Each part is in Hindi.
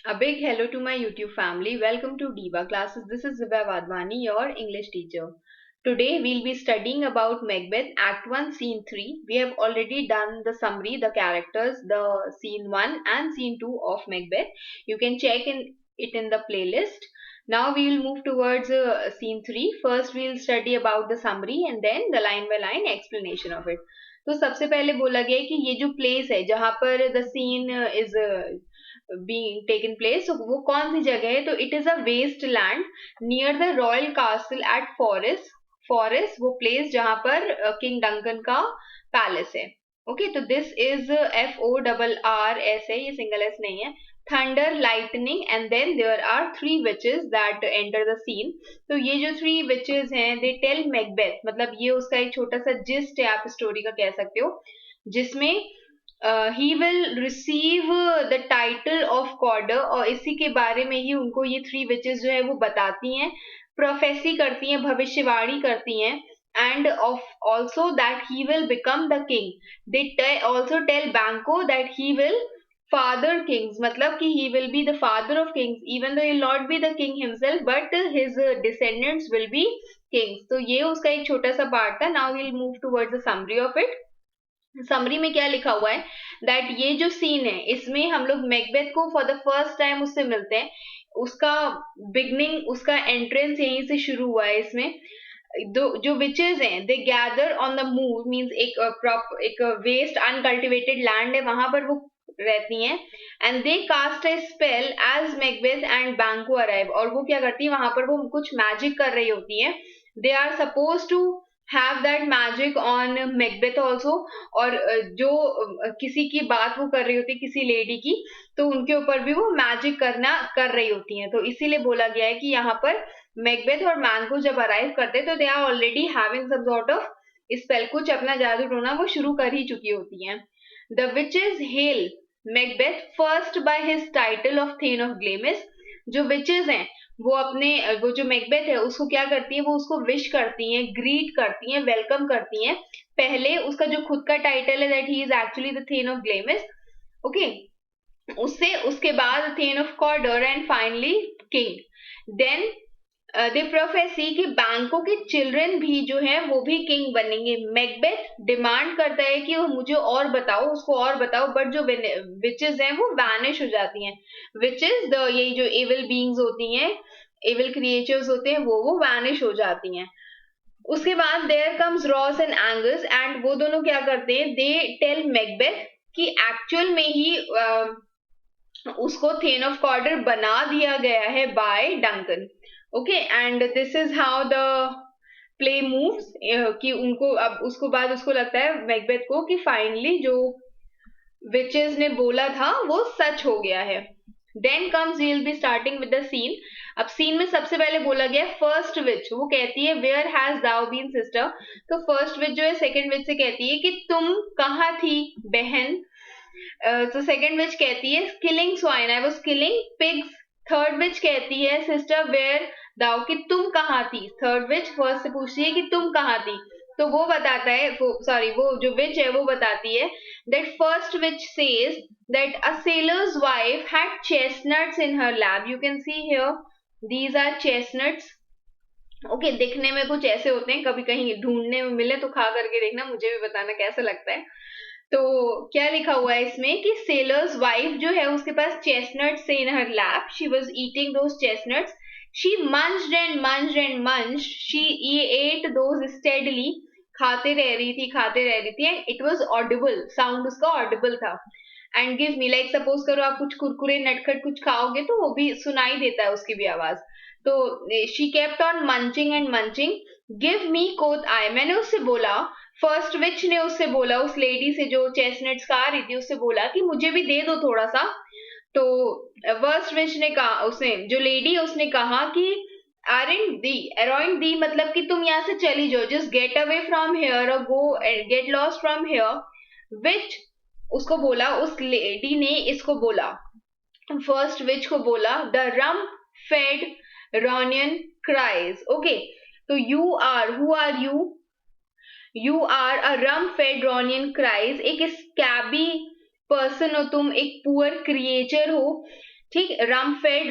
A big hello to my YouTube family. Welcome to Diva Classes. This is Zibha Wadwani, your English teacher. Today we'll be studying about Macbeth Act 1 Scene 3. We have already done the summary, the characters, the Scene 1 and Scene 2 of Macbeth. You can check it in the playlist. Now we will move towards Scene 3. First we'll study about the summary and then the line by line explanation of it. तो सबसे पहले बोला गया है कि ये जो प्लेस है जहाँ पर the scene is being taken place, so वो कौन सी जगह है? तो it is a waste land near the royal castle at forest वो प्लेस जहां पर किंग डंकन का पैलेस है. ओके, तो दिस इज FORRS है, ये सिंगल एस नहीं है. Thunder, lightning and then there are three witches that enter the scene. तो ये जो थ्री विचेस हैं दे टेल मैकबेथ, मतलब ये उसका एक छोटा सा जिस्ट है, आप स्टोरी का कह सकते हो, जिसमें he will receive the title of Cawdor, और इसी के बारे में ही उनको ये थ्री विचेस जो है वो बताती हैं, प्रोफेसी करती हैं, भविष्यवाणी करती हैं, and of also that he will become the king. They also tell Banquo that he will father kings, मतलब कि he will be the father of kings, even though he will not be the king himself, but his descendants will be kings. तो ये उसका एक छोटा सा पार्ट था. Now we'll move towards the summary of it. Summary में क्या लिखा हुआ है दैट ये जो सीन है इसमें हम लोग मैकबेथ को फॉर द फर्स्ट टाइम उससे मिलते हैं. उसका बिगनिंग, उसका एंट्रेंस यहीं से शुरू हुआ है. इसमें जो विचेस हैं they gather on the move, means एक वेस्ट अनकल्टिवेटेड लैंड है, वहां पर वो रहती हैं. And they cast a spell as Macbeth and Banquo arrive, और वो क्या करती है वहां पर वो कुछ मैजिक कर रही होती हैं. They are suppose to have that magic on Macbeth also, और जो किसी की बात वो कर रही होती है, किसी लेडी की, तो उनके ऊपर भी वो मैजिक कर रही होती हैं. तो इसीलिए बोला गया है कि यहाँ पर मैकबेथ और बैंको जब अराइव करते हैं तो they are already having some sort of spell, कुछ अपना जादू टोना वो शुरू कर ही चुकी होती हैं. The witches hail Macbeth first by his title of thane of Glamis. जो विचेस हैं वो जो मैकबेथ है उसको क्या करती है, वो उसको विश करती हैं, ग्रीट करती हैं, वेलकम करती हैं. पहले उसका जो खुद का टाइटल है that he is actually the thane of Glamis. Okay, उससे उसके बाद thane of Cawdor and finally king. Then they prophecy कि बैंको के चिल्ड्रन भी जो है वो भी किंग बनेंगे. मैकबेथ डिमांड करता है कि वो मुझे और बताओ, उसको और बताओ, बट जो विचेस हैं वो वैनिश हो जाती हैं. विचेस यही जो एविल बीइंग्स होती हैं, एविल क्रिएचर्स होते हैं, वो वैनिश हो जाती हैं. उसके बाद there comes Ross and Angus, and वो दोनों क्या करते हैं, दे टेल मैकबेथ कि एक्चुअल में ही उसको थेन ऑफ कॉर्डर बना दिया गया है by Duncan. Okay, and this is how the play moves, कि उनको अब उसको बाद उसको लगता है मैकबेथ को कि फाइनली जो विचेस ने बोला था वो सच हो गया है. Then comes we will be starting with the scene. अब सीन में सबसे पहले बोला गया फर्स्ट विच, वो कहती है where has thou been sister. तो फर्स्ट विच जो है सेकंड विच से कहती है कि तुम कहाँ थी बहन. तो सेकंड विच कहती है killing swine, I was killing pigs. Third which कहती है सिस्टर वेयर दाउ, कि तुम कहाँ थी. थर्ड विच फर्स्ट से पूछती है कि तुम कहाँ थी, तो वो बताता है, वो जो विच है वो बताती है that first witch says that a sailor's wife had chestnuts in her lap. You can see here, these are chestnuts. Okay, दिखने में कुछ ऐसे होते हैं, कभी कहीं ढूंढने में मिले तो खा करके देखना, मुझे भी बताना कैसा लगता है. तो क्या लिखा हुआ है इसमें कि सेलर्स वाइफ जो है उसके पास चेस्टनट्स थे in her lap. She was eating those chestnuts. She munched and munched and munched. She ate those steadily. खाते रह रही थी, and it was Audible, sound उसका ऑडिबल था. And give me, like suppose करो आप कुछ कुरकुरे नटखट कुछ खाओगे तो वो भी सुनाई देता है उसकी भी आवाज. तो she kept on munching and munching. Give me quoth I, मैंने उससे बोला, फर्स्ट विच ने उससे बोला, उस लेडी से जो चेस्टनट्स खा रही थी उससे बोला कि मुझे भी दे दो थोड़ा सा. तो फर्स्ट विच ने कहा, उसने जो लेडी उसने कहा कि अराउंड दी मतलब कि तुम यहाँ से चली जाओ, just get away from here और go get lost from here. Witch उसको बोला, उस लेडी ने इसको बोला, फर्स्ट विच को बोला the rump fed ronyon cries. Okay, तो you are, who are you, you are a rump fed ronyon cries. एक स्कैबी पर्सन हो तुम, एक पुअर क्रिएचर हो ठीक, रम फेड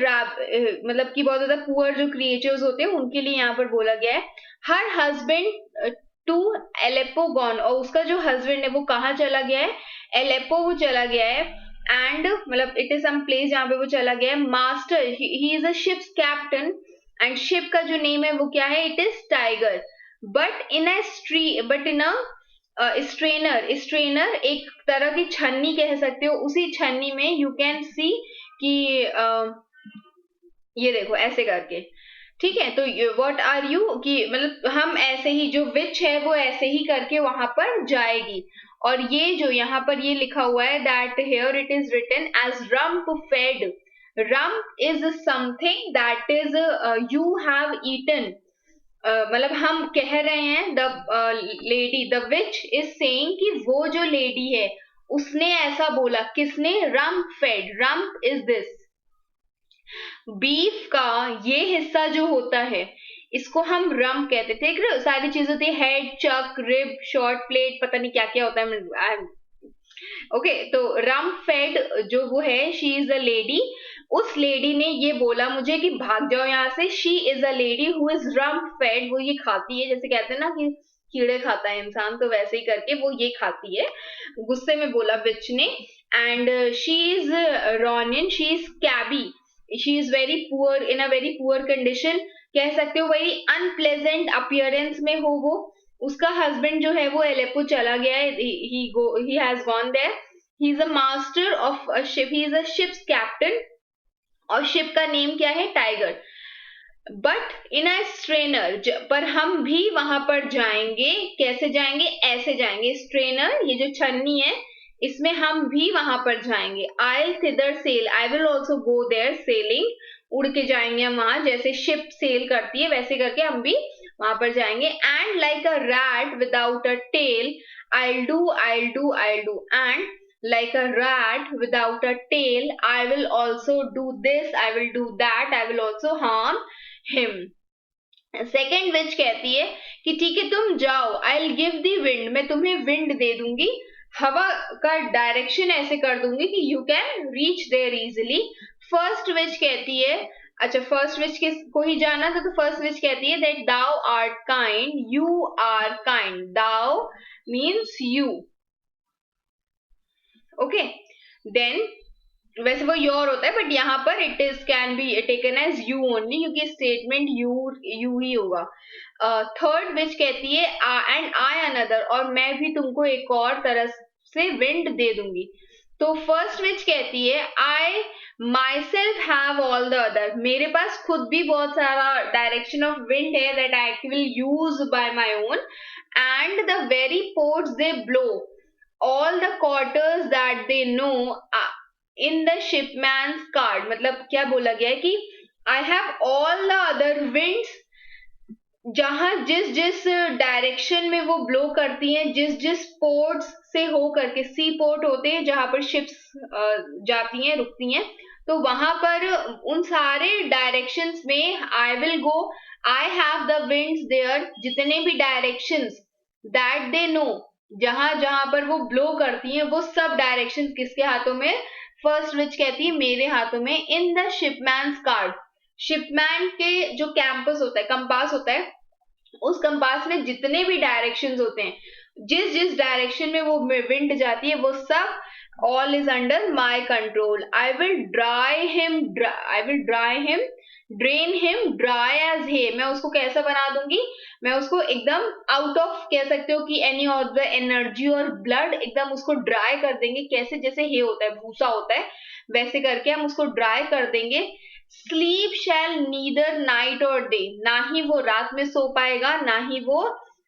मतलब कि बहुत ज्यादा पुअर जो क्रिएचर्स होते हैं उनके लिए यहाँ पर बोला गया है। हर हस्बैंड टू एलेपो गॉन, और उसका जो हस्बैंड है वो कहाँ चला गया है, एलेपो वो चला गया है। एंड मतलब इट इज सम प्लेस जहाँ पे वो चला गया है। Master he is a ships captain, and ship का जो नेम है वो क्या है, it is tiger. But in a strainer एक तरह की छन्नी कह सकते हो, उसी छन्नी में यू कैन सी कि ये देखो ऐसे करके, ठीक है। तो व्हाट आर यू कि मतलब हम ऐसे ही, जो विच है वो ऐसे ही करके वहां पर जाएगी। और ये जो यहाँ पर ये लिखा हुआ है that here it is written as rump fed. Rump is something that is you have eaten. मतलब हम कह रहे हैं the lady, the witch is saying कि वो जो लेडी है उसने ऐसा बोला, किसने, rump fed. Rump is this beef का ये हिस्सा जो होता है इसको हम रम कहते थे। सारी चीज होती है, हेड, चक, रिब, शॉर्ट प्लेट, पता नहीं क्या क्या होता है। ओके, तो रम फेड जो वो है, शी इज अ लेडी। उस लेडी ने ये बोला मुझे कि भाग जाओ यहाँ से। She is a lady who is rump fed, वो ये खाती है, जैसे कहते हैं ना कि कीड़े खाता है इंसान, तो वैसे ही करके वो ये खाती है। गुस्से में बोला विच ने। And she is Ronin, she is कैबी, she is very poor, in a very poor condition कह सकते हो, वेरी अनप्लेजेंट अपियरेंस में हो वो। उसका हस्बैंड जो है वो एलेपो चला गया है, he has gone there, he is a master of a ship, he is a ship's captain, और शिप का नेम क्या है, tiger. But in a strainer, पर हम भी वहां पर जाएंगे, कैसे जाएंगे, ऐसे जाएंगे। स्ट्रेनर ये जो छन्नी है इसमें हम भी वहां पर जाएंगे। I thither sail, I will also go there sailing, उड़ के जाएंगे हम वहां, जैसे शिप सेल करती है वैसे करके हम भी वहां पर जाएंगे। And like a rat without a tail, I'll do, and like a rat without a tail, I will also do this, I will do that, I will also harm him. Second which कहती है कि ठीक है तुम जाओ, I will give the wind, मैं तुम्हें विंड दे दूंगी, हवा का डायरेक्शन ऐसे कर दूंगी कि you can reach there easily. First witch कहती है, अच्छा फर्स्ट विच किस को ही जाना था, तो फर्स्ट विच कहती है that thou art kind, you are kind, thou means you. Okay, then वैसे वो योर होता है, बट यहाँ पर it is can be taken as you only, क्योंकि स्टेटमेंट यू ही होगा। थर्ड विच कहती है एंड आई अनदर, और मैं भी तुमको एक और तरह से विंड दे दूंगी। तो फर्स्ट विच कहती है I myself have all the other, मेरे पास खुद भी बहुत सारा डायरेक्शन ऑफ विंड है that I will use by my own, and the very ports they blow, all the quarters that they know in the shipman's card। मतलब क्या बोला गया है कि I have all the other winds, जहां जिस जिस डायरेक्शन में वो ब्लो करती हैं, जिस जिस पोर्ट्स से हो करके, सी पोर्ट होते हैं जहां पर शिप्स जाती हैं, रुकती हैं, तो वहां पर उन सारे डायरेक्शंस में I will go, I have the winds there, जितने भी डायरेक्शंस दैट दे नो, जहां जहां पर वो ब्लो करती हैं, वो सब डायरेक्शंस किसके हाथों में, फर्स्ट विच कहती है मेरे हाथों में। इन द शिपमैन्स कार्ड, शिपमैन के जो कैंपस होता है, कंपास होता है, उस कंपास में जितने भी डायरेक्शंस होते हैं, जिस जिस डायरेक्शन में वो विंड जाती है, वो सब all is under my control. I will dry him, drain him dry as hay, मैं उसको कैसा बना दूंगी, मैं उसको एकदम आउट ऑफ कह सकते हो कि एनी ऑफ द एनर्जी और ब्लड, एकदम उसको ड्राई कर देंगे, कैसे, जैसे हे होता है, भूसा होता है, वैसे करके हम उसको ड्राई कर देंगे। स्लीप शैल नीदर नाइट और डे, ना ही वो रात में सो पाएगा ना ही वो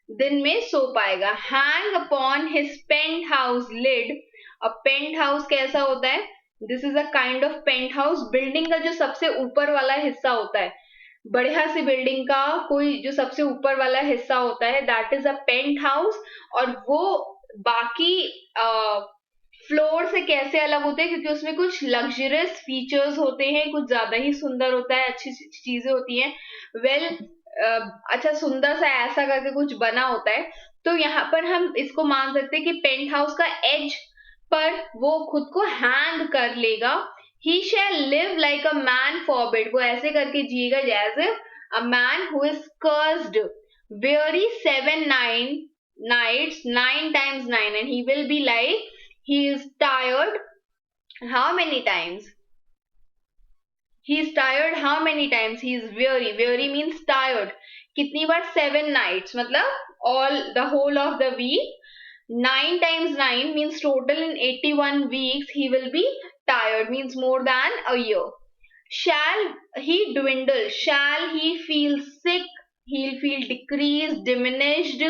दिन में सो पाएगा। Hang upon his penthouse lid, अब पेंट हाउस कैसा होता है, this is a kind of penthouse, building का जो सबसे ऊपर वाला हिस्सा होता है, बढ़िया सी बिल्डिंग का कोई जो सबसे ऊपर वाला हिस्सा होता है, that is a penthouse. और वो बाकी फ्लोर से कैसे अलग होते हैं, क्योंकि उसमें कुछ लग्जरियस फीचर्स होते हैं, कुछ ज्यादा ही सुंदर होता है, अच्छी चीजें होती हैं। वेल अच्छा सुंदर सा ऐसा करके कुछ बना होता है। तो यहाँ पर हम इसको मान सकते हैं कि पेंट हाउस का एज पर वो खुद को हैंग कर लेगा। He shall live like a man forbid. वो ऐसे करके जिएगा जैसे a man who is cursed, weary 7 nights, 9 times 9, and he will be like he is tired. How many times? He is tired how many times? He is weary. Weary means tired. कितनी बार? 7 nights. मतलब all the whole of the week. 9 times 9 means total in 81 weeks he will be tired, means more than a year. Shall he dwindle? Shall he feel sick? He'll feel decreased, diminished.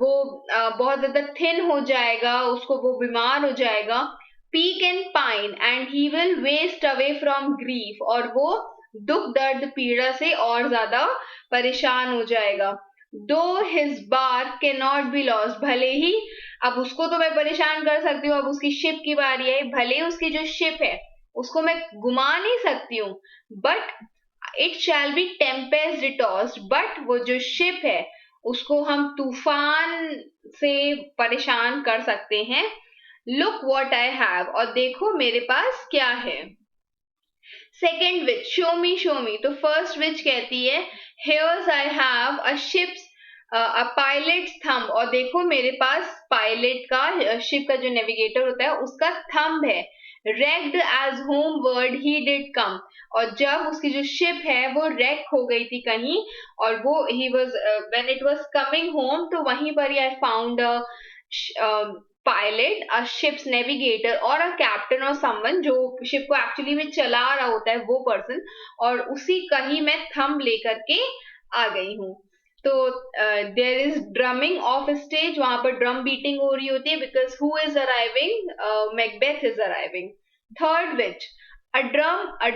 वो बहुत ज्यादा thin हो जाएगा, उसको वो बीमार हो जाएगा. Peak and pine, and he will waste away from grief. और वो दुख दर्द पीड़ा से और ज्यादा परेशान हो जाएगा. Though his bark cannot be lost, भले ही अब उसको तो मैं परेशान कर सकती हूँ, अब उसकी शिप की बारी है, भले ही उसकी जो शिप है उसको मैं घुमा नहीं सकती हूँ, but it shall be Tempest tossed, but वो जो शिप है उसको हम तूफान से परेशान कर सकते हैं. लुक वॉट आई हैव, और देखो मेरे पास क्या है. Second witch, show me. तो फर्स्ट विच कहती है here's I have a ship's a pilot's thumb, और देखो मेरे पास पायलट का, शिप का जो नेविगेटर होता है उसका थंब है. wrecked as homeward he did come, और जब उसकी जो शिप है वो wreck हो गई थी कहीं, और वो he was when it was coming home, तो वहीं पर ही I found a pilot, a ships navigator और अ कैप्टन और समवन, जो शिप को एक्चुअली में चला रहा होता है वो पर्सन, और उसी का ही मैं थंब लेकर के आ गई हूँ. तो there is drumming off stage, वहां पर ड्रम बीटिंग हो रही होती है, because who is arriving? Macbeth is arriving. Third witch, a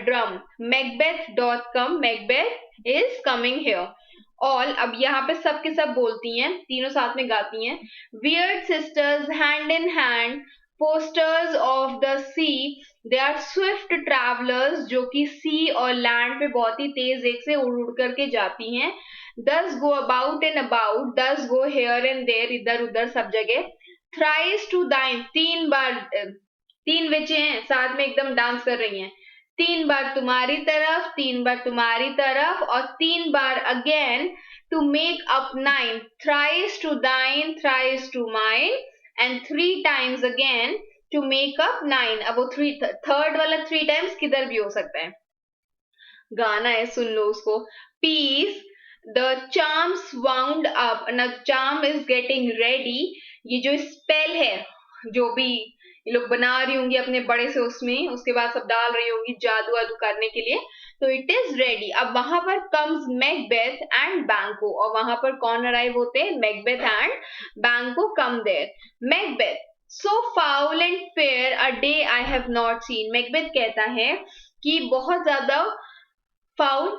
drum, Macbeth doth come, Macbeth is coming here. All, अब यहाँ पे सब के सब बोलती हैं, तीनों साथ में गाती हैं. Weird sisters hand in hand, posters of the sea, they are swift travellers, जो कि सी और लैंड पे बहुत ही तेज एक से उड़ उड़ करके जाती हैं. दस गो अबाउट एंड अबाउट, दस गो हेयर एंड देयर, इधर उधर सब जगह. थ्राइस टू दाइन, 3 बार, 3 विचे हैं साथ में एकदम डांस कर रही हैं. 3 बार तुम्हारी तरफ, 3 बार तुम्हारी तरफ, और 3 बार again to make up 9. Thrice to thine, thrice to mine, and 3 times again to make up 9. अब वो थर्ड वाला 3 times किधर भी हो सकता है. गाना है, सुन लो उसको. Peace, the charms wound up, न चार्म इज गेटिंग रेडी. ये जो स्पेल है, जो भी ये लोग बना रही होंगी अपने बड़े से उसमें, उसके बाद सब डाल रही होंगी जादू वादू करने के लिए, तो इट इज रेडी. अब वहां पर कम्स मैकबेथ एंड बैंको, और वहां पर कौन अराइव होते हैं? Macbeth and Banquo come there. Macbeth, so foul and fair a day I have not seen. Macbeth कहता है कि बहुत ज्यादा foul,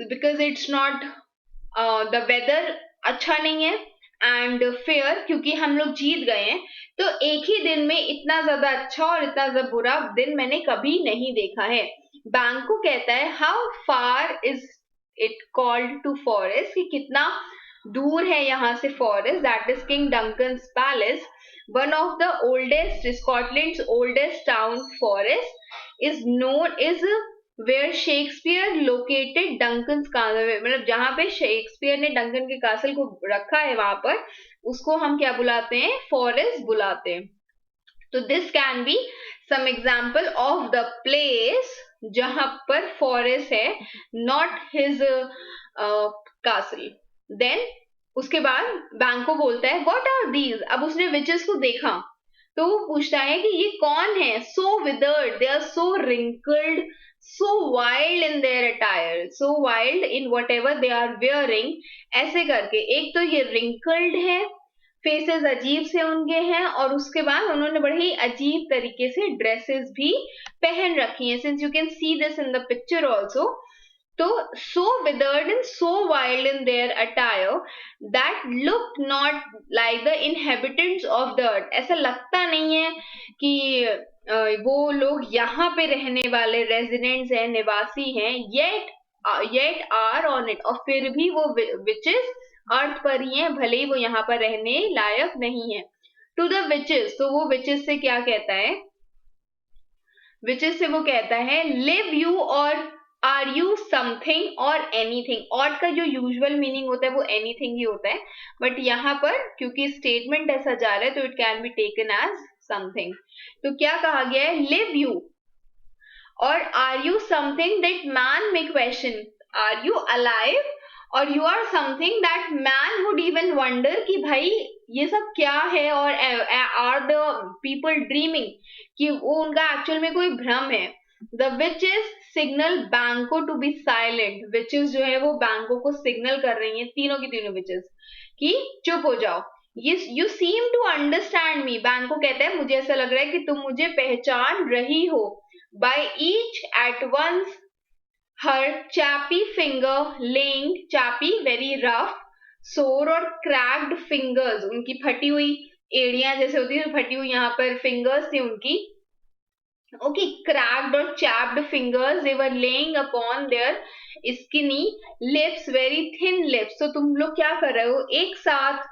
because it's not, the weather अच्छा नहीं है, एंड फेयर क्योंकि हम लोग जीत गए हैं. तो एक ही दिन में इतना ज्यादा अच्छा और इतना ज्यादा बुरा दिन मैंने कभी नहीं देखा है. बैंको कहता है how far is it called to Forres, कि कितना दूर है यहाँ से Forres. That is King Duncan's palace, one of the oldest, Scotland's oldest town. Forres is known, is where Shakespeare located Duncan's castle, मतलब जहां पे शेक्सपियर ने डंकन के कासल को रखा है वहां पर, उसको हम क्या बुलाते हैं? फॉरेस्ट बुलाते हैं. तो this can be some example of the place जहां पर फॉरेस्ट है, नॉट हिज कासल. देन उसके बाद बैंको बोलता है व्हाट आर दीज. अब उसने विचेस को देखा तो वो पूछता है कि ये कौन है? So withered, they are so wrinkled, so wild in their attire, so wild in whatever they are wearing. ऐसे करके एक तो ये wrinkled है, फेसेस अजीब से उनके हैं, और उसके बाद उन्होंने बड़े ही अजीब तरीके से ड्रेसेस भी पहन रखी हैं. Since you can see this in the picture also. तो so withered and so wild in their attire that looked not like the inhabitants of the earth. ऐसा लगता नहीं है कि वो लोग यहाँ पे रहने वाले रेजिडेंट्स हैं, निवासी हैं. yet are on it, और फिर भी वो विचेस अर्थ पर ही हैं, भले ही वो यहाँ पर रहने लायक नहीं है. टू द विचेस, तो वो विचेस से क्या कहता है? विचेस से वो कहता है live you or are you something और एनीथिंग। और का जो यूजुअल मीनिंग होता है वो एनीथिंग ही होता है, बट यहाँ पर क्योंकि स्टेटमेंट ऐसा जा रहा है तो it can be taken as something. तो क्या कहा गया है, live you or are you something that man may question, are you alive or you are something that man would even wonder कि भाई ये सब क्या है, और आर द पीपल ड्रीमिंग कि वो उनका एक्चुअल में कोई भ्रम है। द विचेस सिग्नल बैंको टू बी साइलेंट, विचेस जो है वो बैंको को सिग्नल कर रही हैं, तीनों की तीनों विचेस, कि चुप हो जाओ। You seem to understand me, Banquo कहता है मुझे ऐसा लग रहा है कि तुम मुझे पहचान रही हो। By each at once her chappy finger laying, chappy very rough, sore और cracked fingers, उनकी फटी हुई एड़ियां जैसे होती है फटी हुई, यहाँ पर fingers थी उनकी। Okay, cracked और chapped fingers they were laying upon their skinny lips, very thin lips। तो तुम लोग क्या कर रहे हो एक साथ,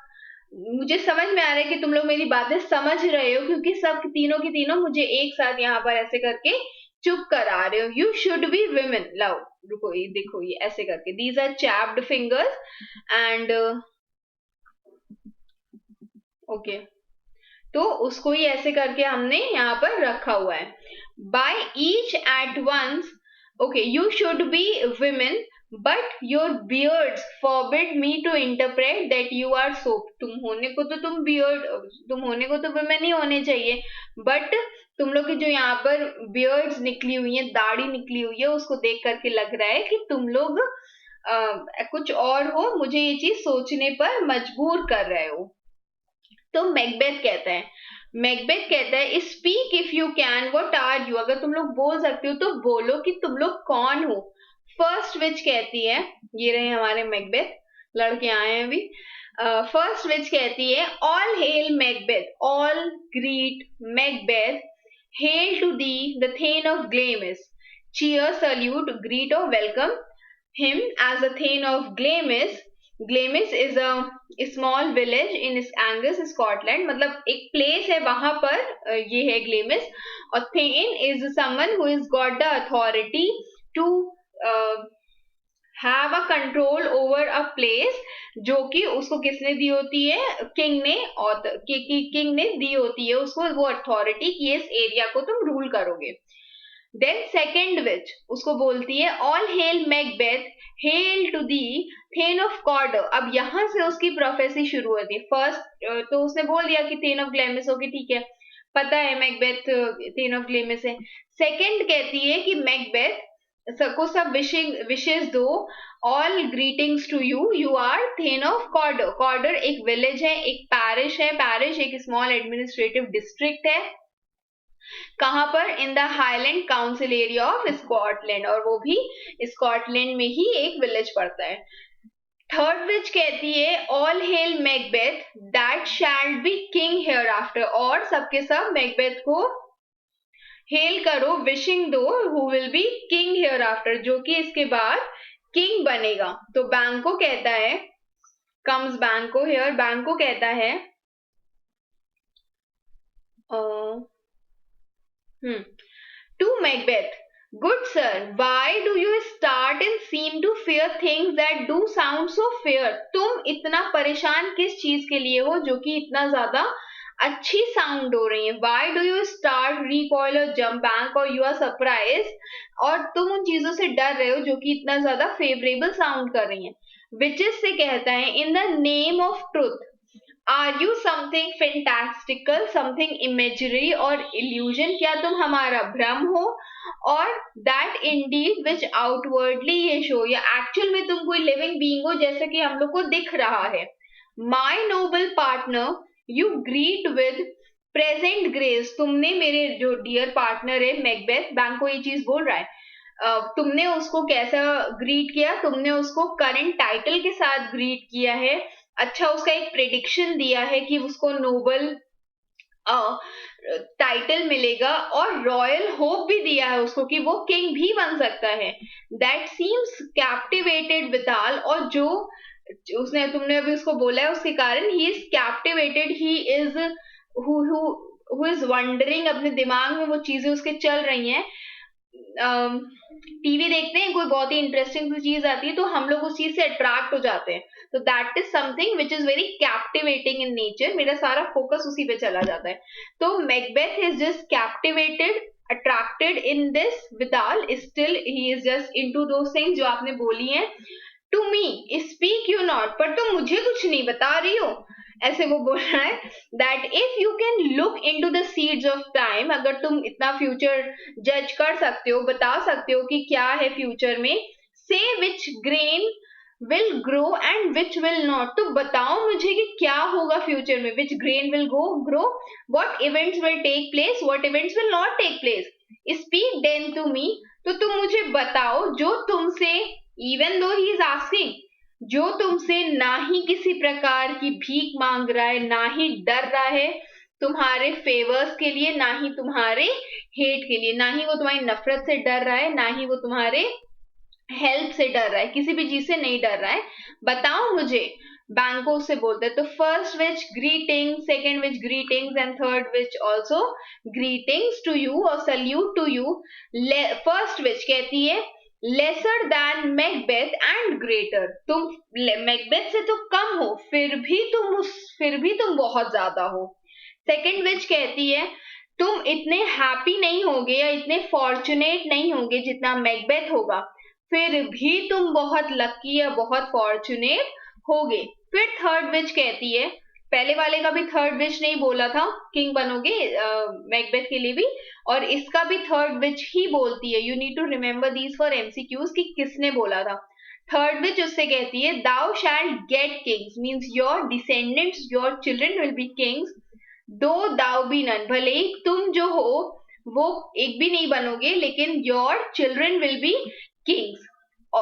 मुझे समझ में आ रहा है कि तुम लोग मेरी बातें समझ रहे हो क्योंकि सब तीनों की तीनों मुझे एक साथ यहाँ पर ऐसे करके चुप करा रहे हो। यू शुड बी विमेन, लाओ रुको ये देखो ये ऐसे करके, these are chapped fingers and okay, तो उसको ही ऐसे करके हमने यहाँ पर रखा हुआ है। By each at once, okay, you should be women but your beards forbid me to interpret that you are so. तुम होने को तो तुम बियर्ड, तुम होने को तो विमेन ही होने चाहिए, बट तुम लोग की जो यहाँ पर बियर्ड्स निकली हुई है, दाढ़ी निकली हुई है, उसको देख करके लग रहा है कि तुम लोग कुछ और हो, मुझे ये चीज सोचने पर मजबूर कर रहे हो। तो मैकबेथ कहता है speak if you can, what are you, अगर तुम लोग बोल सकते हो तो बोलो कि तुम लोग कौन हो। फर्स्ट विच कहती है, ये रहे हमारे मैकबेथ, लड़के आए हैं अभी। फर्स्ट विच कहती है all hail Macbeth, all greet Macbeth, hail to thee the thane of Glamis, cheer, salute, greet or welcome him as a thane of Glamis। Glamis is a small village in Angus Scotland, मतलब एक प्लेस है वहां पर ये है ग्लेमिस। और thane is someone who is got the authority to have a control over a place, जो कि उसको किसने दी होती है, किंग ने, और किंग ने दी होती है उसको वो अथॉरिटी कि इस एरिया को तुम रूल करोगे। देन सेकेंड विच उसको बोलती है all hail Macbeth, hail to thee thane of Cawdor. अब यहां से उसकी प्रोफेसी शुरू होती है। फर्स्ट तो उसने बोल दिया कि थेन ऑफ ग्लेमिस होगी, ठीक है, पता है मैकबेथ थेन ऑफ ग्लेमिस है। सेकेंड कहती है कि मैकबेथ सबको सब विशेष दो, all greetings to you, you are thane of Cawdor. Cawdor एक विलेज है, एक पैरिश है, पैरिश एक स्मॉल एडमिनिस्ट्रेटिव डिस्ट्रिक्ट है, कहां पर, in the highland council area of Scotland, और वो भी स्कॉटलैंड में ही एक विलेज पड़ता है। थर्ड विच कहती है all hail Macbeth that shall be king here after, और सबके सब मैकबेथ को हेल करो, विशिंग दो, who will be king here after, जो कि इसके बाद किंग बनेगा। तो बैंको कहता है, कम्स बैंको हियर, बैंको कहता है to Macbeth, good sir, why do you start and seem to fear things that do sound so fair? तुम इतना परेशान किस चीज के लिए हो जो कि इतना ज्यादा अच्छी साउंड हो रही है? Why do you start, recoil or jump back or you are surprised? और तुम उन चीजों से डर रहे हो जो कि इतना ज्यादा फेवरेबल साउंड कर रही हैं। Witches से कहता है in the name of truth, are you something fantastical, something imagery और इल्यूजन, क्या तुम हमारा भ्रम हो, और that indeed which outwardly ye show, या एक्चुअल में तुम कोई लिविंग बीइंग हो जैसे कि हम लोग को दिख रहा है। My noble partner you greet with present grace, तुमने मेरे जो डियर पार्टनर है मैकबेथ, बैंको ये चीज बोल रहा है, तुमने उसको कैसा ग्रीट किया, तुमने उसको करंट टाइटल के साथ ग्रीट किया है। अच्छा, उसका एक प्रेडिक्शन दिया है कि उसको नोबल टाइटल मिलेगा, और रॉयल होप भी दिया है उसको कि वो किंग भी बन सकता है। दैट सीम्स कैप्टिवेटेड विदाल, और जो उसने तुमने अभी उसको बोला है उसके कारण he is captivated, he is who who is wondering, अपने दिमाग में वो चीजें उसके चल रही हैं. टीवी देखते हैं, कोई बहुत ही इंटरेस्टिंग सी चीज आती है तो हम लोग उस चीज से अट्रैक्ट हो जाते हैं. तो that is something which is very captivating in nature. मेरा सारा फोकस उसी पे चला जाता है. तो Macbeth is just captivated, attracted in this. Vidal is still, he is just into those things जो आपने बोली हैं. To me, speak you not, पर तुम मुझे कुछ नहीं बता रही हो, ऐसे वो बोल रहा है. That if you can look into the seeds of time, अगर तुम इतना फ्यूचर जज कर सकते हो, बता सकते हो कि क्या है फ्यूचर में, say which grain will grow and which will not, तो बताओ मुझे कि क्या होगा फ्यूचर में. which grain will grow, what events will take place, what events will not take place. speak then to me, तो तुम मुझे बताओ जो तुमसे, even though he is asking, जो तुमसे ना ही किसी प्रकार की भीख मांग रहा है, ना ही डर रहा है तुम्हारे फेवर्स के लिए, ना ही तुम्हारे हेट के लिए, ना ही वो तुम्हारी नफरत से डर रहा है, ना ही वो तुम्हारे हेल्प से डर रहा है, किसी भी चीज से नहीं डर रहा है. बताओ मुझे. बैंको से बोलते हैं. तो first witch greeting, second witch greetings and third witch also greetings to you और salute to you. First witch कहती है lesser than Macbeth and greater. तुम मैकबेथ से तो कम हो, फिर भी तुम बहुत ज्यादा हो. सेकेंड विच कहती है तुम इतने हैप्पी नहीं होगे या इतने फॉर्चुनेट नहीं होगे जितना मैकबेथ होगा, फिर भी तुम बहुत लकी या बहुत फॉर्चुनेट होगे. फिर थर्ड विच कहती है, पहले वाले का भी थर्ड विच नहीं बोला था, किंग बनोगे मैकबेथ के लिए भी, और इसका भी थर्ड विच ही बोलती है. You need to remember these four MCQs कि किसने बोला था. थर्ड विच उससे कहती है thou shall get kings, means your descendants, your children will be kings, though thou B none, भले ही तुम जो हो वो एक भी नहीं बनोगे, लेकिन your children will B kings.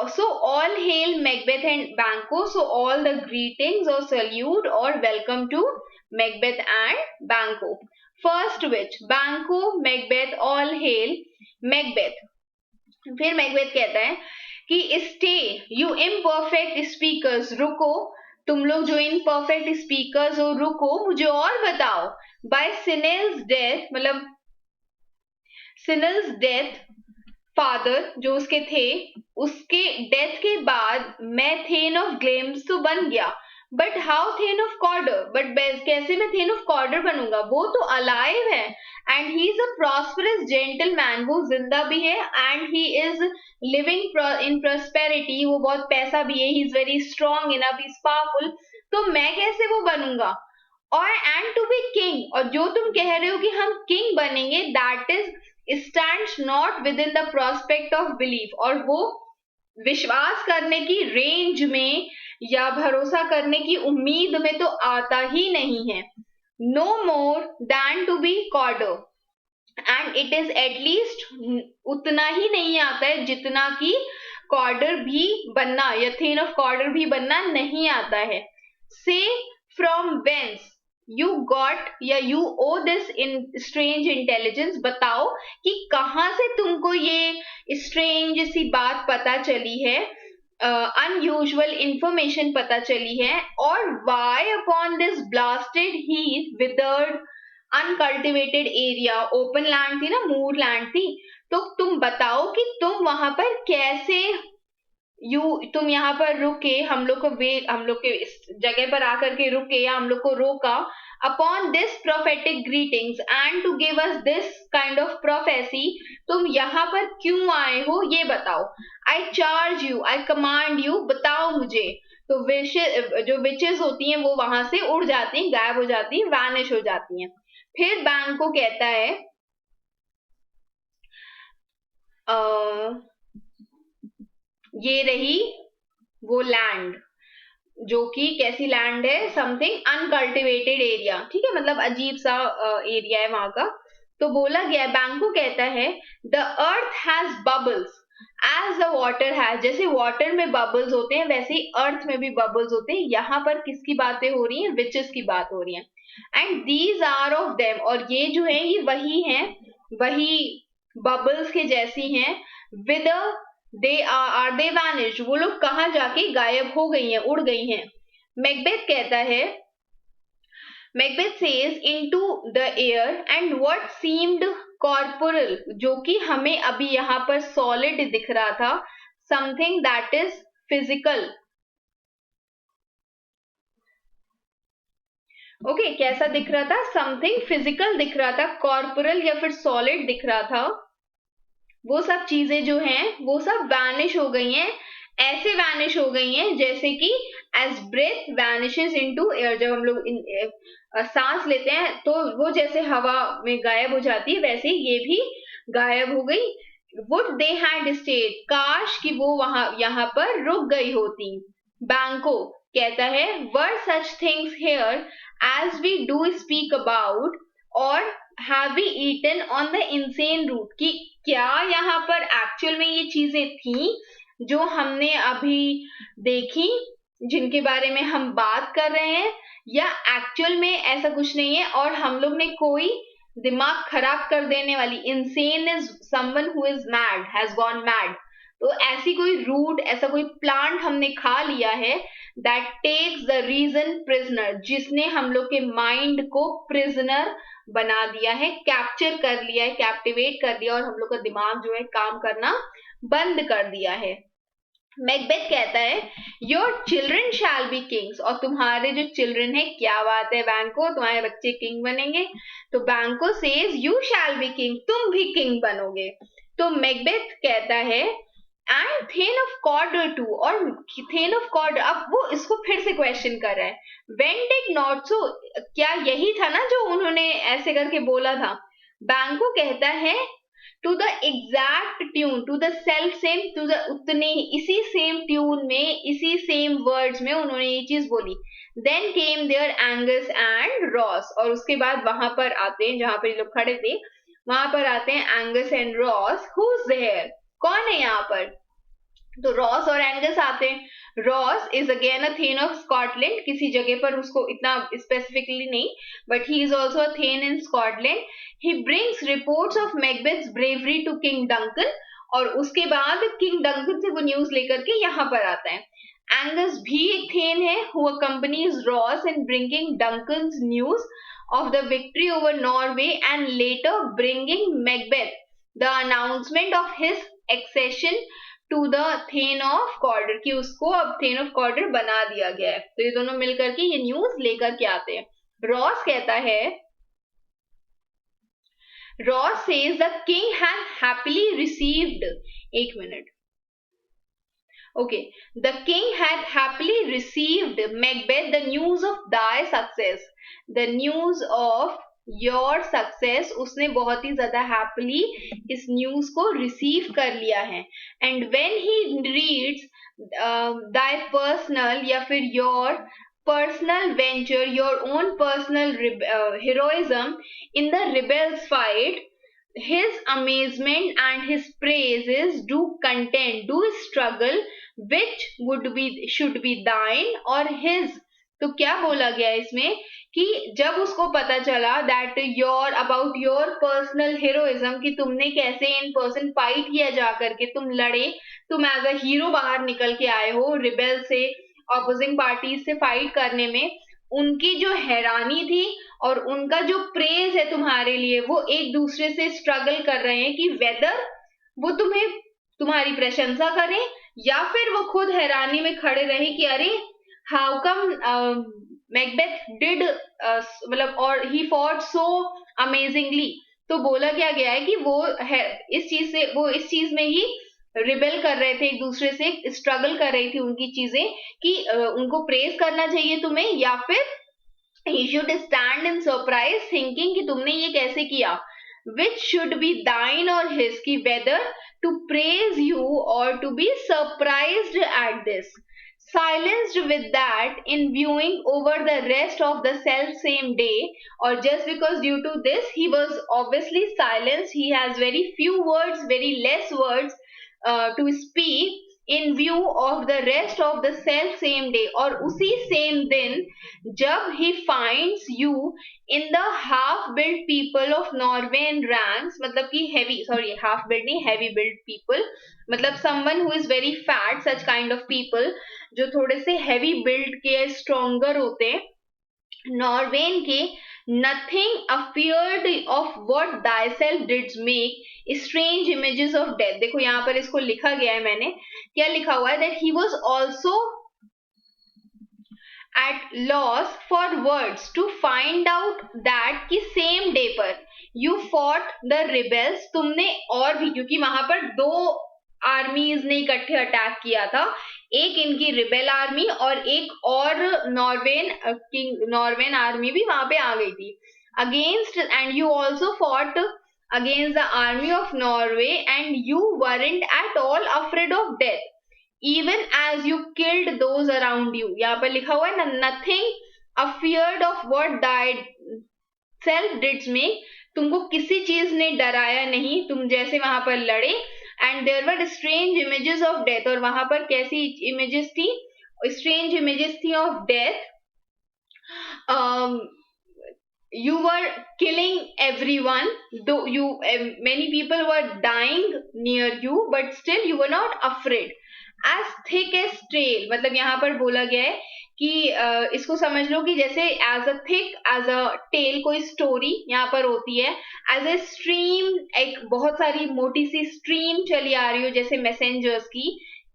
So all hail Macbeth and Banquo. So all the greetings or salute or welcome to Macbeth and Banquo. First witch, Banquo, Macbeth, all hail Macbeth. फिर मैकबेथ कहता है कि stay, you imperfect speakers, रुको, तुम लोग जो imperfect speakers हो रुको, मुझे और बताओ. By Sinel's death, मतलब Sinel's death, फादर जो उसके थे, उसके डेथ के बाद मैं थेन ऑफ ग्लेम्स तो बन गया, but how thane of Cawdor, but कैसे मैं थेन ऑफ कॉर्डर बनूंगा, वो तो अलाइव है. And he is a prosperous gentleman, वो जिंदा भी है, and he is living in prosperity, वो बहुत पैसा भी है, he is very strong enough, he is powerful. तो मैं कैसे वो बनूंगा. और एंड टू बी किंग, और जो तुम कह रहे हो कि हम किंग बनेंगे, that is stands not within the prospect of belief, और वो विश्वास करने की रेंज में या भरोसा करने की उम्मीद में तो आता ही नहीं है. no more than to be कॉर्डर, and it is at least उतना ही नहीं आता है जितना कि कॉर्डर भी बनना या थेन ऑफ कॉर्डर भी बनना नहीं आता है. say from whence you got या you owe this in strange intelligence, बताओ कि कहां से तुमको ये स्ट्रेंज सी बात पता चली है, अनयूजुअल इंफॉर्मेशन पता चली है. और why upon this blasted heath, withered, uncultivated area, open land थी ना, मूर लैंड थी, तो तुम बताओ कि तुम वहां पर कैसे तुम यहाँ पर रुके, हम लोग के इस जगह पर आकर के रुके या हम लोग को रोका. Upon this prophetic greetings and to give us this kind of prophecy, तुम यहाँ पर क्यों आए हो ये बताओ. I charge you, I command you, बताओ मुझे. तो जो विचेस होती हैं वो वहां से उड़ जाती हैं, गायब हो जाती हैं, वैनिश हो जाती हैं. फिर बैंको कहता है ये रही वो लैंड, जो कि कैसी लैंड है, समथिंग अनकल्टिवेटेड एरिया, ठीक है, मतलब अजीब सा एरिया है वहां का. तो बोला गया, बैंको कहता है the earth has bubbles as the water has, जैसे वाटर में बबल्स होते हैं वैसे ही अर्थ में भी बबल्स होते हैं. यहाँ पर किसकी बातें हो रही हैं, विचेस की बात हो रही है. And these are of them, और ये जो है ये वही हैं, वही बबल्स के जैसी हैं. With they are they vanished, वो लोग कहाँ जाके गायब हो गई हैं, उड़ गई हैं. मैकबेथ कहता है Macbeth says into the air and what seemed corporeal, जो कि हमें अभी यहाँ पर solid दिख रहा था, something that is physical. Okay कैसा दिख रहा था? समथिंग फिजिकल दिख रहा था, कॉर्पोरल या फिर सॉलिड दिख रहा था. वो सब चीजें जो हैं वो सब वैनिश हो गई हैं. ऐसे वैनिश हो गई हैं जैसे कि as breath vanishes into air. जब हम लोग सांस लेते हैं तो वो जैसे हवा में गायब हो जाती है, वैसे ये भी गायब हो गई. वुड दे हैड स्टेड, काश कि वो वहां यहाँ पर रुक गई होती. बैंको कहता है were such things here as we do speak about or have we eaten on the insane root, कि क्या यहाँ पर एक्चुअल में ये चीजें थी जो हमने अभी देखी, जिनके बारे में हम बात कर रहे हैं, या एक्चुअल में ऐसा कुछ नहीं है और हम लोग ने कोई दिमाग खराब कर देने वाली. Insane is someone who is mad, has gone mad. तो ऐसी कोई रूट, ऐसा कोई प्लांट हमने खा लिया है that takes the reason prisoner, जिसने हम लोग के माइंड को प्रिजनर बना दिया है, कैप्चर कर लिया है, कैप्टिवेट कर दिया और हम लोग का दिमाग जो है काम करना बंद कर दिया है. मैकबेथ कहता है your children shall be Kings, और तुम्हारे जो चिल्ड्रन है, क्या बात है बैंको, तुम्हारे बच्चे किंग बनेंगे. तो बैंको says you shall be king, तुम भी किंग बनोगे. तो मैकबेथ कहता है एंड थेन ऑफ कॉर्डर टू, और थेन ऑफ कॉर्डर, अब वो इसको फिर से क्वेश्चन कर रहा है. व्हेन डिड नॉट सो, क्या यही था ना जो उन्होंने ऐसे करके बोला था. बैंको कहता है to the exact tune, to the self same, to the उतने इसी सेम ट्यून में, इसी सेम वर्ड्स में उन्होंने ये चीज बोली. Then came there Angus and Ross, और उसके बाद वहां पर आते हैं जहां पर ये लोग खड़े थे, वहां पर आते हैं Angus and Ross. Who's there, कौन है यहाँ पर? तो रॉस और एंगस आते हैं. Ross is again a thane of Scotland, किसी जगह पर उसको इतना स्पेसिफिकली नहीं, but he is also a thane in Scotland. He brings reports of Macbeth's bravery to King Duncan, और उसके बाद किंग डंकन से वो न्यूज लेकर के यहाँ पर आता है. एंगस भी एक थेन है who accompanies Ross in bringing Duncan's news of the victory over Norway and later bringing Macbeth the announcement of his accession to the Thane of Cawdor, कि उसको अब Thane of Cawdor बना दिया गया है. तो ये दोनों मिलकर के ये न्यूज लेकर के आते हैं. रॉस कहता है, Ross says the king has happily received, एक minute. Okay, the king had happily received Macbeth the news of thy success. The news of your success, उसने बहुत ही ज्यादा happily इस news को receive कर लिया है. And when he reads thy personal या फिर your personal venture, your own personal heroism in the rebels fight, his amazement and his praises do contend, do struggle, which would be should be thine or his. तो क्या बोला गया इसमें कि जब उसको पता चला that your about your personal heroism, कि तुमने कैसे इन पर्सन फाइट किया जा करके, तुम लड़े, तुम एज अ हीरो बाहर निकल के आए हो रिबेल से, ऑपोजिंग पार्टीज से फाइट करने में, उनकी जो हैरानी थी और उनका जो प्रेज है तुम्हारे लिए, वो एक दूसरे से स्ट्रगल कर रहे हैं कि वेदर वो तुम्हें तुम्हारी प्रशंसा करें या फिर वो खुद हैरानी में खड़े रहे कि अरे हाउ कम मैकबेथ डिड, मतलब और ही फॉट सो अमेजिंगली. तो बोला क्या गया है कि वो है इस चीज से, वो इस चीज में ही रिबेल कर रहे थे, एक दूसरे से स्ट्रगल कर रही थी उनकी चीजें, कि उनको प्रेज करना चाहिए तुम्हें, या फिर he should stand in surprise thinking कि तुमने ये कैसे किया. which should be thine or his, कि whether to praise you or to be surprised at this. Silenced with that in viewing over the rest of the self same day, or just because due to this he was obviously silenced, he has very few words, very less words to speak in view of the rest of the self same day, और उसी same दिन जब he finds you in the half built people of Norwegian ranks, मतलब कि half built नहीं, heavy built people, मतलब someone who is very fat, such kind of people जो थोड़े से heavy built के stronger होते हैं, नॉर्वेन के nothing afeard of what thyself didst make strange images of death. देखो यहाँ पर इसको लिखा गया है, मैंने क्या लिखा हुआ है, that he was also at loss for words to find out that कि same day पर you fought the rebels, तुमने और भी, क्योंकि वहां पर दो आर्मीज ने इकट्ठे अटैक किया था, एक इनकी रिबेल आर्मी और एक और नॉर्वेन आर्मी भी वहां पे आ गई थी against, and you also fought against the army of Norway and you weren't at all afraid of death even as you killed those around you। यहाँ पर लिखा हुआ है ना, nothing afeared of what died self did make, तुमको किसी चीज ने डराया नहीं, तुम जैसे वहां पर लड़े। And there were strange images of death, और वहां पर कैसी इमेजेस थी, स्ट्रेंज इमेजेस थी of death. You were killing everyone, though you many people were dying near you, but still you were not afraid। as thick as trail, मतलब यहाँ पर बोला गया है कि इसको समझ लो कि जैसे as a thick as a tail कोई स्टोरी यहाँ पर होती है, as a stream एक बहुत सारी मोटी सी स्ट्रीम चली आ रही हो जैसे मैसेंजर्स की,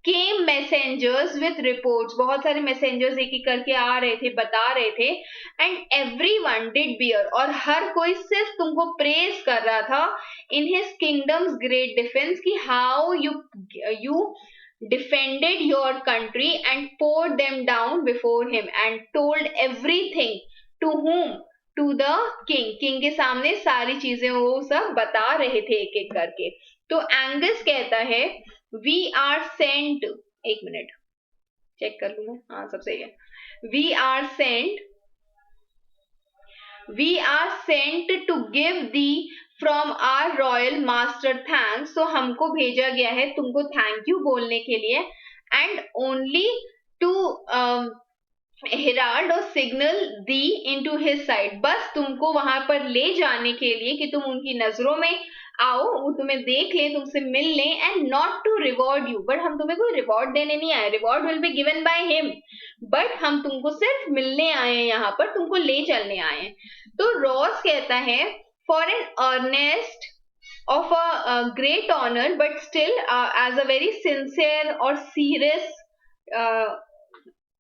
came messengers with reports, बहुत सारे मैसेंजर्स एक एक करके आ रहे थे, बता रहे थे, and everyone did bear, और हर कोई सिर्फ तुमको प्रेज कर रहा था in his kingdom's great defense कि how you defended your country and poured them down before him and told everything to whom, to the king के सामने सारी चीजें वो सब बता रहे थे एक एक करके। तो एंगस कहता है वी आर सेंट, एक मिनट चेक कर लूं मैं, हाँ सब सही है, we are sent to give thee from our royal master thanks, तो हमको भेजा गया है तुमको थैंक यू बोलने के लिए, एंड ओनली टू हेराल्ड और सिग्नल दी इनटू हिज साइड, बस तुमको वहां पर ले जाने के लिए कि तुम उनकी नजरों में आओ, वो तुम्हें देख ले, तुमसे मिल ले, and not to reward you, but हम तुम्हें कोई रिवॉर्ड देने नहीं आए, reward will be given by him, but हम तुमको सिर्फ मिलने आए हैं, यहाँ पर तुमको ले चलने आए हैं। तो रॉस कहता है for an earnest of a great honor, but still as a very sincere or serious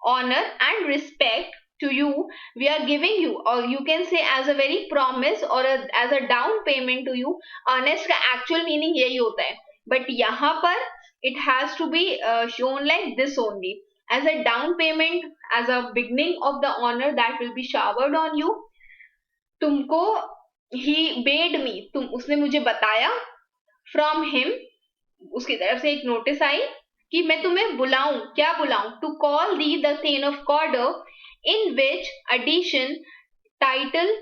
honor and respect to you, we are giving you, or you can say as a very promise or as a down payment to you। honest का actual meaning यही होता है, but यहाँ पर it has to be shown like this only, as a down payment, as a beginning of the honor that will be showered on you। तुमको he bade me, उसने मुझे बताया, from him, उसकी तरफ से एक नोटिस आई कि मैं तुम्हें बुलाऊं, क्या बुलाऊं, to call thee the thane of Cawdor, in which addition title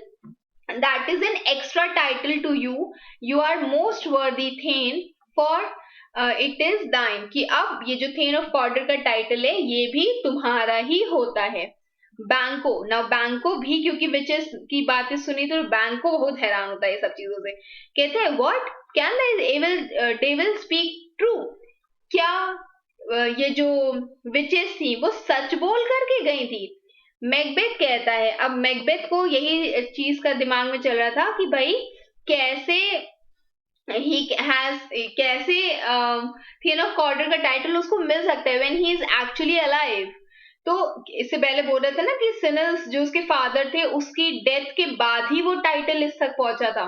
that is an extra title to you, you are most worthy thane for it is thine, कि अब ये जो थेन ऑफ कॉर्डर का टाइटल है ये भी तुम्हारा ही होता है। बैंको, ना बैंको भी क्योंकि विचेस की बातें सुनी तो बैंको बहुत हैरान होता है ये सब चीजों से, कहते हैं what can the devil speak true, क्या ये जो विचेस थी वो सच बोल करके गई थी। मैकबेथ कहता है, अब मैकबेथ को यही चीज का दिमाग में चल रहा था कि भाई कैसे कैसे थेन ऑफ कॉर्डर का टाइटल उसको मिल सकता है when he is actually alive. तो इससे पहले बोल रहा था ना कि सिनल्स जो उसके फादर थे उसकी डेथ के बाद ही वो टाइटल इस तक पहुंचा था।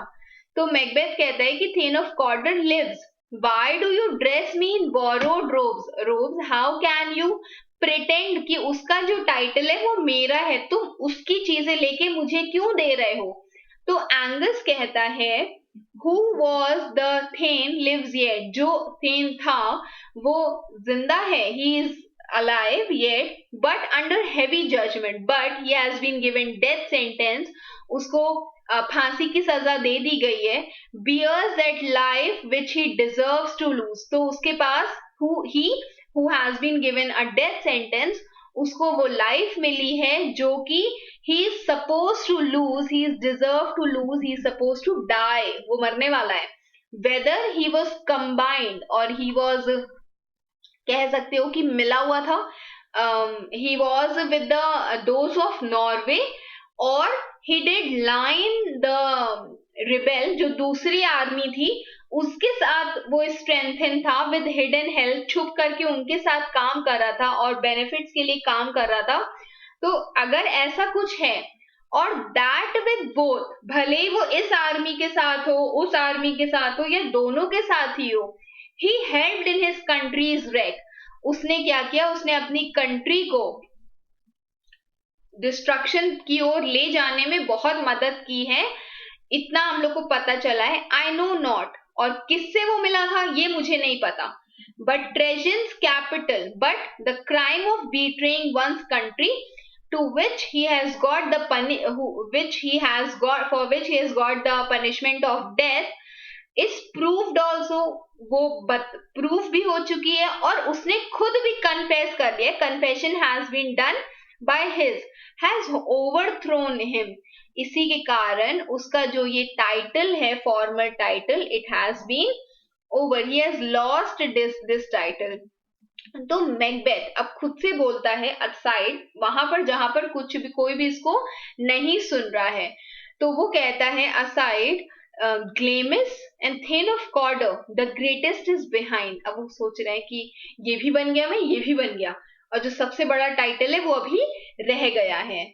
तो मैकबेथ कहता है कि thane of Cawdor lives, why do you dress me in borrowed robes, how can you pretend कि उसका जो टाइटल है वो मेरा है, तुम उसकी चीजें लेके मुझे क्यों दे रहे हो। तो एंगस कहता है who was the thane lives yet, जो थेन था वो जिंदा है, he is alive yet but under heavy judgment, but he has been given death sentence, उसको फांसी की सजा दे दी गई है। bears that life which he deserves to lose, तो उसके पास who has been given a death sentence, उसको वो लाइफ मिली है जो कि he is supposed to lose, he is deserved to lose, he is supposed to die, वो मरने वाला है। whether he was combined और he was, कह सकते हो कि मिला हुआ था, he was with the those of Norway और he did line the rebel, जो दूसरी आर्मी थी उसके साथ वो स्ट्रेंथन था विद हिडन हेल्प, छुप करके उनके साथ काम कर रहा था और बेनिफिट्स के लिए काम कर रहा था। तो अगर ऐसा कुछ है और दैट विद बोथ, भले ही वो इस आर्मी के साथ हो उस आर्मी के साथ हो या दोनों के साथ ही हो, he helped in his countries wreck, उसने क्या किया, उसने अपनी कंट्री को डिस्ट्रक्शन की ओर ले जाने में बहुत मदद की है, इतना हम लोग को पता चला है। आई नो नॉट, और किससे वो मिला था ये मुझे नहीं पता, but treasons capital, but the crime of betraying one's country to which he has got the which he has got for which he has got the punishment of death is proved also, वो प्रूफ भी हो चुकी है और उसने खुद भी कन्फेस कर लिया, confession has been done by his, has overthrown him, इसी के कारण उसका जो ये टाइटल है, formal title, it has been over, he has lost this title. तो मैकबेथ अब खुद से बोलता है असाइड, वहां पर जहां पर कुछ भी कोई भी इसको नहीं सुन रहा है, तो वो कहता है aside Glamis and thane of Cawdor the greatest is behind. अब वो सोच रहे हैं कि ये भी बन गया, मैं ये भी बन गया, और जो सबसे बड़ा टाइटल है वो अभी रह गया है।